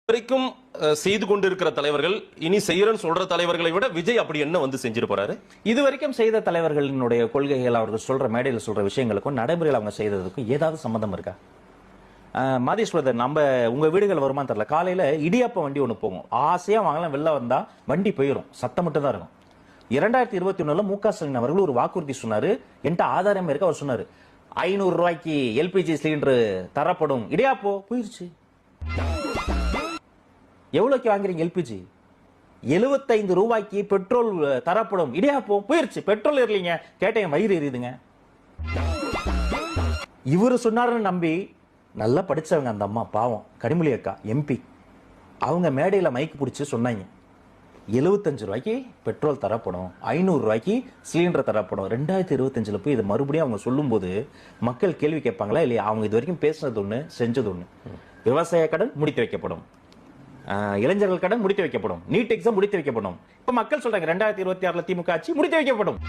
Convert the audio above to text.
வரைக்கும் செய்து கொண்டிருக்கிற தலைவர்கள் இனி செய்யறன்னு சொல்ற தலைவர்களை விட விஜய் அப்படி என்ன வந்து செஞ்சிட்டு போறாரு? இதுவரைக்கும் செய்த தலைவர்களினுடைய கொள்கைகள், அவர்கள் சொல்ற மேடையில் சொல்ற விஷயங்களுக்கும் நடைமுறையில் அவங்க செய்ததுக்கும் ஏதாவது சம்பந்தம் இருக்கா? மாதேஷ் பிரதர், நம்ம உங்க வீடுகள் வருமா தெரியல, காலையில இடியாப்ப வண்டி ஒன்று போகும், ஆசையா வாங்கலாம், வெளில வந்தா வண்டி போயிடும், சத்தம் மட்டும் தான் இருக்கும். 2021 மு.க. ஸ்டாலின் அவர்கள் ஒரு வாக்குறுதி சொன்னாரு, என்கிட்ட ஆதாரம் இருக்கு. அவர் சொன்னாரு 500 ரூபாய்க்கு எல்பிஜி சிலிண்டர் தரப்படும், இடியாப்போ போயிருச்சு. எவ்வளவுக்கு வாங்குறீங்க எல்பிஜி? 75 ரூபாய்க்கு பெட்ரோல் தரப்படும், இடியாப்போ போயிருச்சு. பெட்ரோல் ஏறலீங்க, கேட்டேன், வயிறு எரியுதுங்க. இவரு சொன்னாருன்னு நம்பி நல்லா படிச்சவங்க அந்த அம்மா, பாவம் கனிமொழி அக்கா எம்பி, அவங்க மேடையில் மைக்கு பிடிச்சி சொன்னாங்க 75 ரூபாய்க்கு பெட்ரோல் தரப்படும், 500 ரூபாய்க்கு சிலிண்டர் தரப்படும். 2025 போய் இதை மறுபடியும் அவங்க சொல்லும்போது மக்கள் கேள்வி கேட்பாங்களா இல்லையா? அவங்க இது வரைக்கும் பேசுனது ஒண்ணு, செஞ்சது ஒண்ணு. விவசாய கடன் முடித்து வைக்கப்படும், இளைஞர்கள் கடன் முடித்து வைக்கப்படும், நீட் எக்ஸாம் முடித்து வைக்கப்படும். இப்ப மக்கள் சொல்றாங்க 2026 திமுக ஆட்சி முடித்து வைக்கப்படும்.